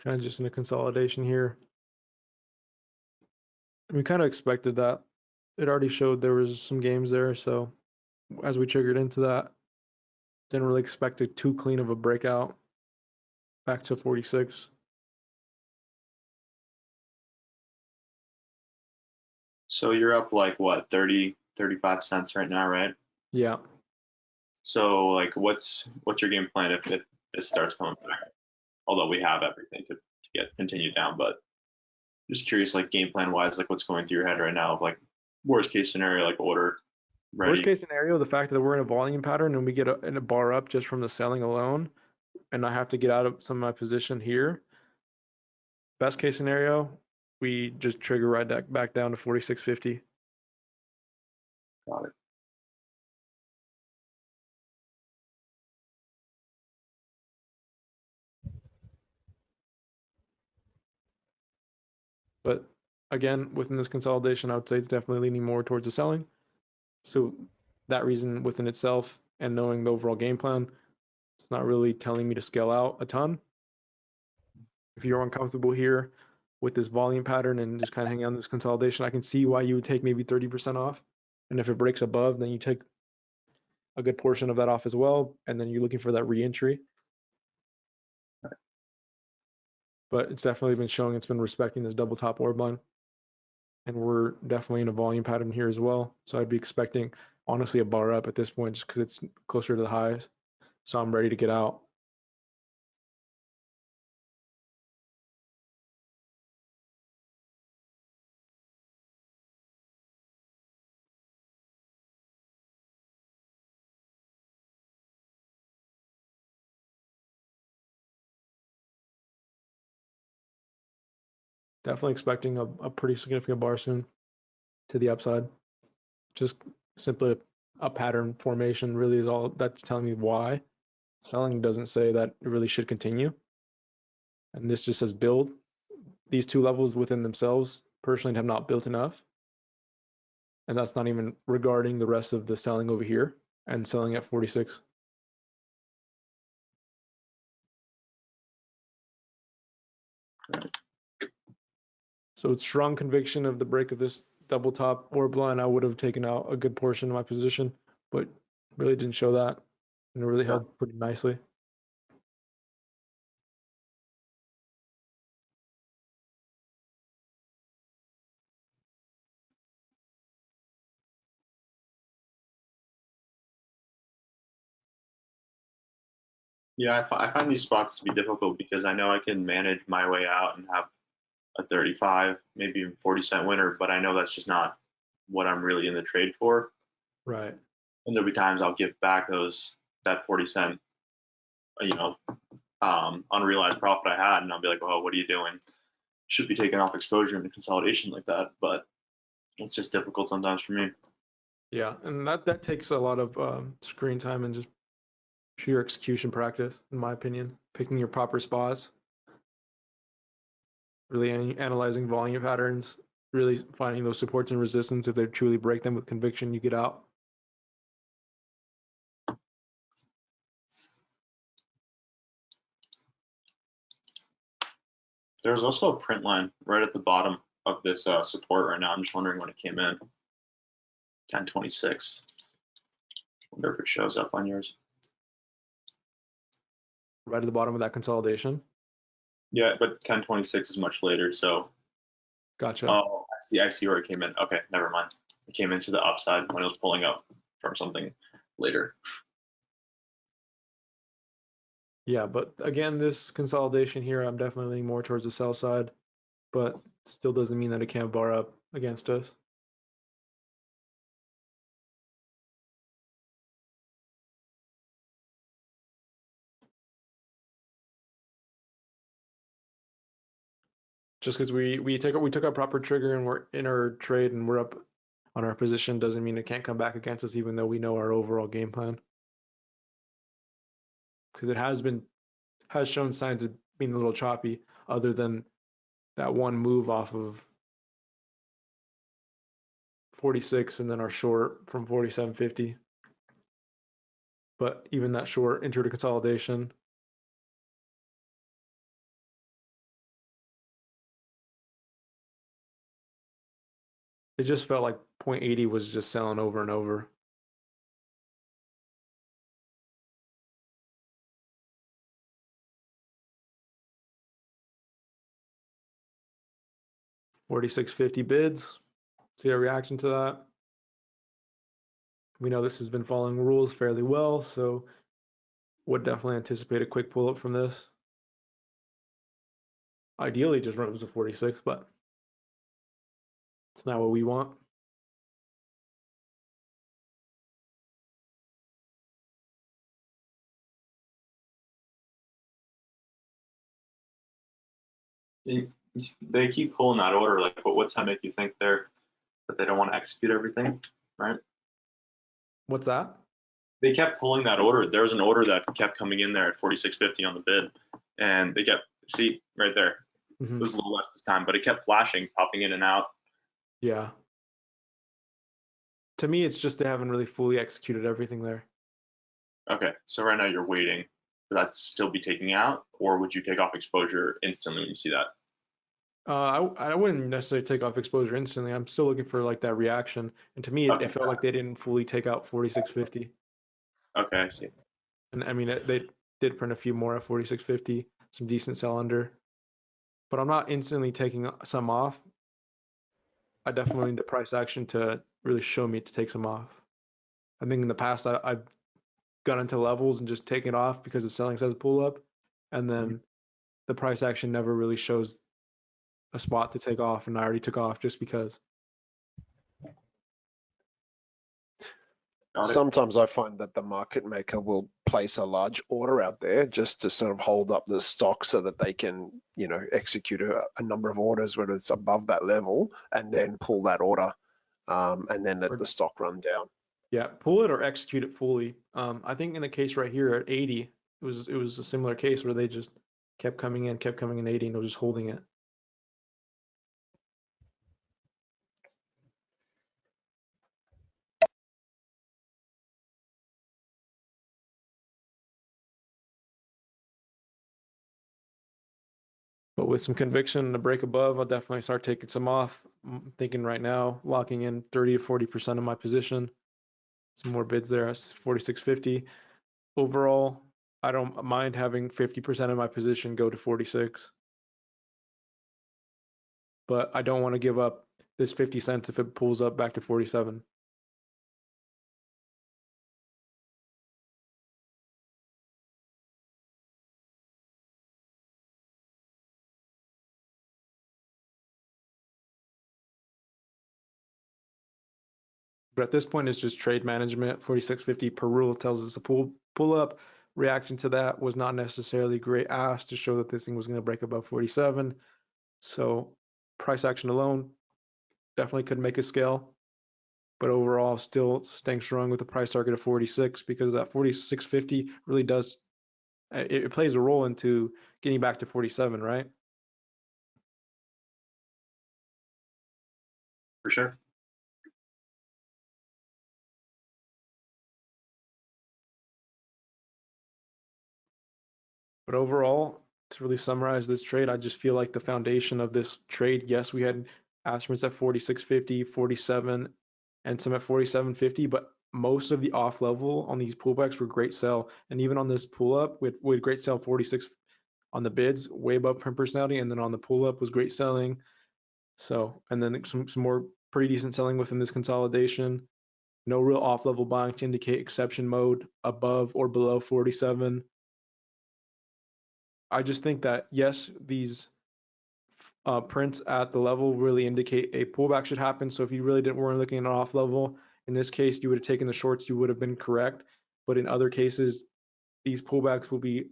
Kind of just in a consolidation here. We kind of expected that. It already showed there was some games there, so as we triggered into that, didn't really expect it too clean of a breakout back to 46. So you're up like what, 30 35 cents right now, right? Yeah. So like, what's your game plan if this starts coming back? Although we have everything to get continue down, but just curious, like game plan wise, like what's going through your head right now? Of like worst case scenario, like order ready. Worst case scenario, the fact that we're in a volume pattern and we get in a bar up just from the selling alone, and I have to get out of some of my position here. Best case scenario, we just trigger right back down to 46.50. Got it. But again, within this consolidation, I would say it's definitely leaning more towards the selling. So that reason within itself and knowing the overall game plan, it's not really telling me to scale out a ton. If you're uncomfortable here with this volume pattern and just kind of hang on this consolidation, I can see why you would take maybe 30% off. And if it breaks above, then you take a good portion of that off as well. And then you're looking for that re-entry. But it's definitely been showing it's been respecting this double top orb line. And we're definitely in a volume pattern here as well. So I'd be expecting, honestly, a bar up at this point just because it's closer to the highs. So I'm ready to get out. Definitely expecting a pretty significant bar soon to the upside. Just simply a pattern formation really is all that's telling me why. Selling doesn't say that it really should continue. And this just says build. These two levels within themselves personally have not built enough. And that's not even regarding the rest of the selling over here and selling at 46. So it's strong conviction of the break of this double top orb line. I would have taken out a good portion of my position, but really didn't show that and it really held pretty nicely. Yeah, I find these spots to be difficult because I know I can manage my way out and have a 35, maybe even 40-cent winner, but I know that's just not what I'm really in the trade for. Right. And there'll be times I'll give back that 40-cent, unrealized profit I had, and I'll be like, "Oh, what are you doing? Should be taking off exposure in a consolidation like that." But it's just difficult sometimes for me. Yeah, and that takes a lot of screen time and just sheer execution practice, in my opinion. Picking your proper spots, really analyzing volume patterns, really finding those supports and resistance. If they truly break them with conviction, you get out. There's also a print line right at the bottom of this support right now. I'm just wondering when it came in. 1026. Wonder if it shows up on yours. Right at the bottom of that consolidation. Yeah, but 1026 is much later, so. Gotcha. Oh, I see where it came in. Okay, never mind. It came into the upside when it was pulling up from something later. Yeah, but again, this consolidation here, I'm definitely leaning more towards the sell side, but still doesn't mean that it can't bar up against us. Just because we took our proper trigger and we're in our trade and we're up on our position doesn't mean it can't come back against us, even though we know our overall game plan. Because it has shown signs of being a little choppy, other than that one move off of 46 and then our short from 47.50. But even that short entered a consolidation. It just felt like 0.80 was just selling over and over. $46.50 bids. See a reaction to that. We know this has been following rules fairly well, so would definitely anticipate a quick pull up from this. Ideally, just runs to 46, but it's not what we want. They keep pulling that order. Like, what's that make you think that they don't want to execute everything, right? What's that? They kept pulling that order. There was an order that kept coming in there at 46.50 on the bid, and they kept see right there. It was a little less this time, but it kept flashing, popping in and out. Yeah. To me, it's just they haven't really fully executed everything there. Okay, so right now you're waiting for that to still be taking out, or would you take off exposure instantly when you see that? I wouldn't necessarily take off exposure instantly. I'm still looking for like that reaction, and to me, Okay. it felt like they didn't fully take out 46.50. Okay, I see. And I mean, they did print a few more at 46.50, some decent sell under, but I'm not instantly taking some off. I definitely need the price action to really show me to take some off. I think in the past I've gone into levels and just taken it off because the selling says pull up, and then the price action never really shows a spot to take off, and I already took off just because. Got it. Sometimes I find that the market maker will place a large order out there just to sort of hold up the stock so that they can, execute a number of orders when it's above that level and then pull that order and then let the stock run down. Yeah, pull it or execute it fully. I think in the case right here at 80, it was a similar case where they just kept coming in 80, and they were just holding it. But with some conviction and a break above, I'll definitely start taking some off. I'm thinking right now, locking in 30 to 40% of my position. Some more bids there at 46.50. Overall, I don't mind having 50% of my position go to 46. But I don't want to give up this 50 cents if it pulls up back to 47. But at this point, it's just trade management. 46.50 per rule tells us to pull up. Reaction to that was not necessarily great ask to show that this thing was going to break above 47. So price action alone definitely could make a scale. But overall, still staying strong with the price target of 46 because that 46.50 really does it plays a role into getting back to 47, right? For sure. But overall, to really summarize this trade, I just feel like the foundation of this trade, yes, we had aspirants at 46.50, 47, and some at 47.50, but most of the off level on these pullbacks were great sell. And even on this pull up with great sell 46 on the bids, way above print personality, and then on the pull up was great selling. So, and then some more pretty decent selling within this consolidation. No real off level buying to indicate exception mode above or below 47. I just think that yes, these prints at the level really indicate a pullback should happen. So if you really weren't looking at an off level, in this case, you would have taken the shorts, you would have been correct. But in other cases, these pullbacks will be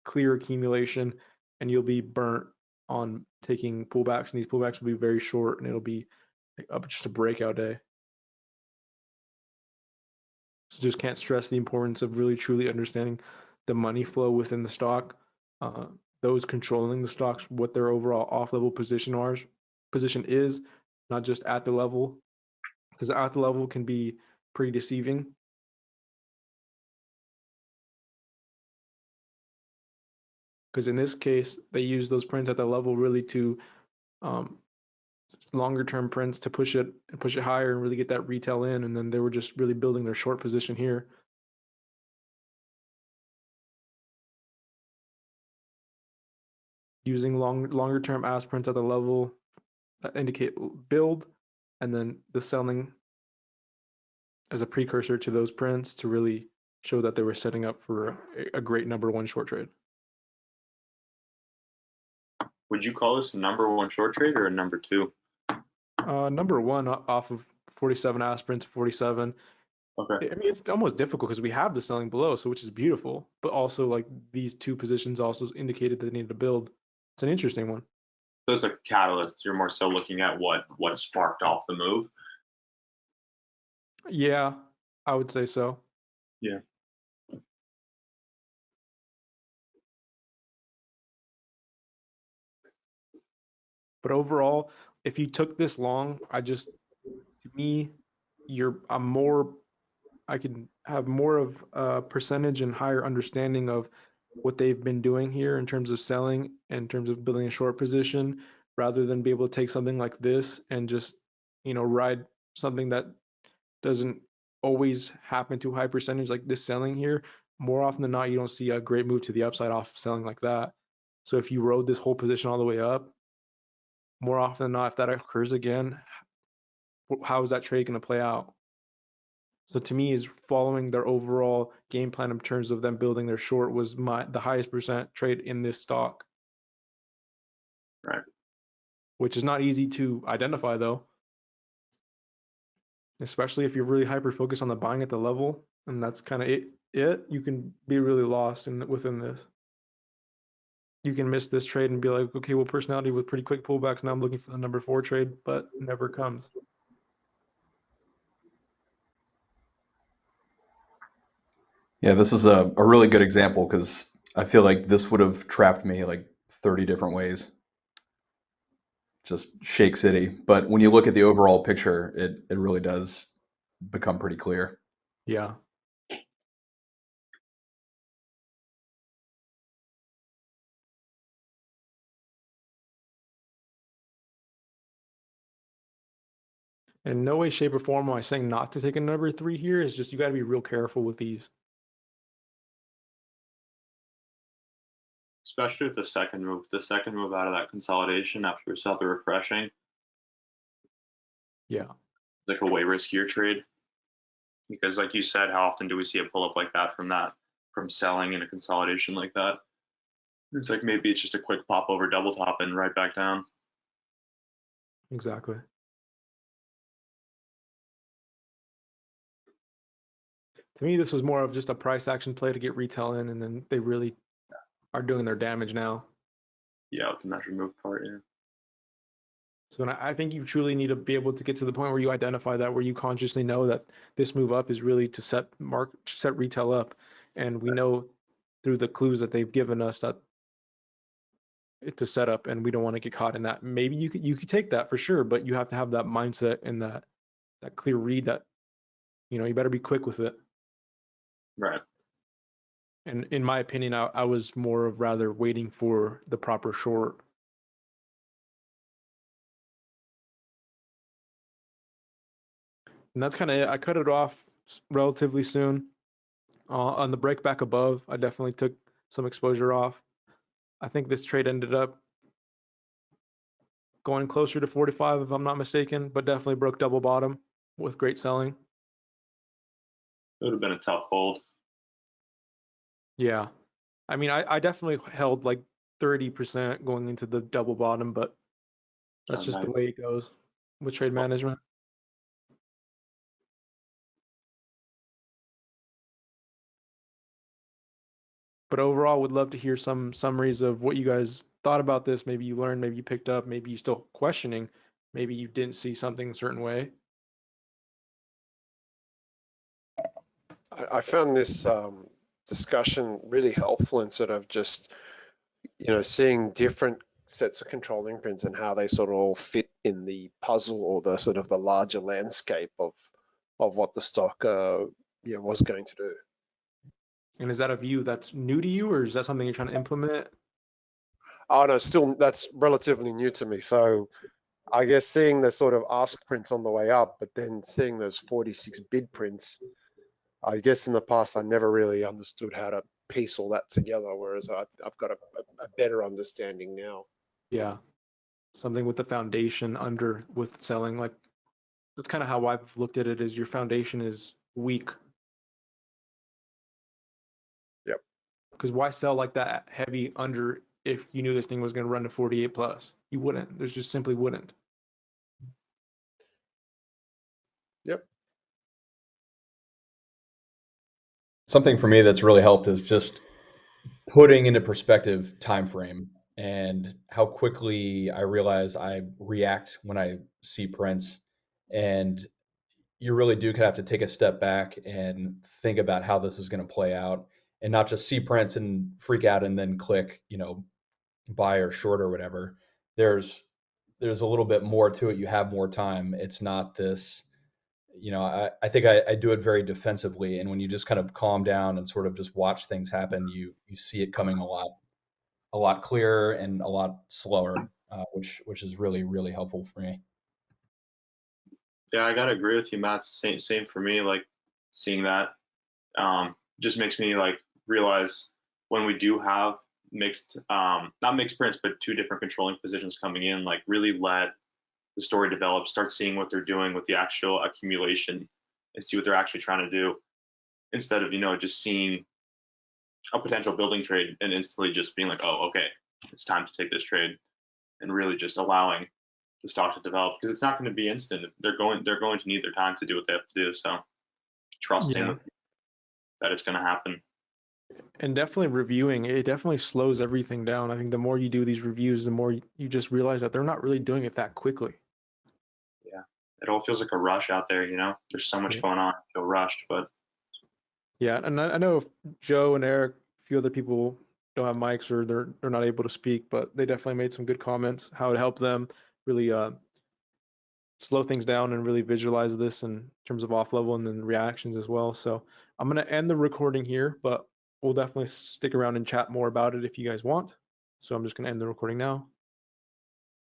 clear accumulation and you'll be burnt on taking pullbacks. And these pullbacks will be very short and it'll be just a breakout day. So just can't stress the importance of really truly understanding the money flow within the stock, uh, those controlling the stocks, what their overall off-level position is, not just at the level, because at the level can be pretty deceiving. Because in this case, they use those prints at the level really to um, longer term prints to push it higher and really get that retail in, and then they were just really building their short position here. Using longer term aspirants at the level that indicate build, and then the selling as a precursor to those prints to really show that they were setting up for a great number one short trade. Would you call this a number one short trade or a number two? Number one off of 47 aspirant to 47. Okay. I mean, it's almost difficult because we have the selling below, so which is beautiful, but also like these two positions also indicated that they needed to build. It's an interesting one. So it's like a catalyst. You're more so looking at what sparked off the move. Yeah, I would say so. Yeah. But overall, if you took this long, to me, I can have more of a percentage and higher understanding of what they've been doing here in terms of selling, in terms of building a short position, rather than be able to take something like this and just, ride something that doesn't always happen to a high percentage like this selling here. More often than not, you don't see a great move to the upside off selling like that. So if you rode this whole position all the way up, more often than not, if that occurs again, how is that trade going to play out? So to me, is following their overall game plan in terms of them building their short was the highest percent trade in this stock. Right. Which is not easy to identify though, especially if you're really hyper focused on the buying at the level, and that's kind of it. You can be really lost within this. You can miss this trade and be like, okay, well, personality with pretty quick pullbacks. Now I'm looking for the number 4 trade, but never comes. Yeah, this is a really good example because I feel like this would have trapped me like 30 different ways. Just Shake City. But when you look at the overall picture, it really does become pretty clear. Yeah. In no way, shape, or form am I saying not to take a number 3 here. It's just you got to be real careful with these. Especially with the second move. The second move out of that consolidation after we saw the refreshing. Yeah. Like a way riskier trade. Because like you said, how often do we see a pull up like that from selling in a consolidation like that? It's like maybe it's just a quick pop over double top and right back down. Exactly. To me, this was more of just a price action play to get retail in, and then they really are doing their damage now. Yeah, with the measure move part, yeah. So I think you truly need to be able to get to the point where you identify that, where you consciously know that this move up is really to set retail up, and we know through the clues that they've given us that it's a setup, and we don't want to get caught in that. Maybe you could take that for sure, but you have to have that mindset and that clear read that you better be quick with it. Right. And in my opinion, I was more of rather waiting for the proper short. And that's kind of it. I cut it off relatively soon. On the break back above, I definitely took some exposure off. I think this trade ended up going closer to 45 if I'm not mistaken, but definitely broke double bottom with great selling. It would have been a tough hold. Yeah. I mean, I definitely held like 30% going into the double bottom, but that's just the way it goes with trade management. But overall, would love to hear some summaries of what you guys thought about this. Maybe you learned, maybe you picked up, maybe you still questioning, maybe you didn't see something a certain way. I found this discussion really helpful in sort of just, seeing different sets of controlling prints and how they sort of all fit in the puzzle or the sort of the larger landscape of what the stock was going to do. And is that a view that's new to you, or is that something you're trying to implement? Oh no, still that's relatively new to me. So I guess seeing the sort of ask prints on the way up, but then seeing those 46 bid prints, I guess in the past I never really understood how to piece all that together, whereas I've got a better understanding now. Yeah, something with the foundation under with selling, like That's kind of how I've looked at it, is your foundation is weak. Yep. Because why sell like that heavy under if you knew this thing was going to run to 48 plus? You wouldn't. There's just simply wouldn't. Yep. Something for me that's really helped is just putting into perspective time frame and how quickly I realize I react when I see prints. And you really do kind of have to take a step back and think about how this is going to play out, and not just see prints and freak out and then click, buy or short or whatever. There's a little bit more to it. You have more time. It's not this, I think I do it very defensively. And when you just kind of calm down and sort of just watch things happen, you see it coming a lot clearer and a lot slower, which is really, really helpful for me. Yeah, I gotta agree with you, Matt. Same for me. Like seeing that just makes me like realize when we do have mixed, not mixed prints, but two different controlling positions coming in, like really let the story develop, start seeing what they're doing with the actual accumulation and see what they're actually trying to do instead of, just seeing a potential building trade and instantly just being like, oh, okay, it's time to take this trade, and really just allowing the stock to develop, because it's not going to be instant. They're going to need their time to do what they have to do. So trusting Yeah. that it's going to happen. And definitely reviewing, it definitely slows everything down. I think the more you do these reviews, the more you just realize that they're not really doing it that quickly. Yeah, it all feels like a rush out there. There's so much Yeah. going on. I feel rushed, but Yeah, and I know Joe and Eric, a few other people don't have mics or they're not able to speak, but they definitely made some good comments how it helped them really slow things down and really visualize this in terms of off level and then reactions as well. So I'm gonna end the recording here, but we'll definitely stick around and chat more about it if you guys want. So I'm just gonna end the recording now.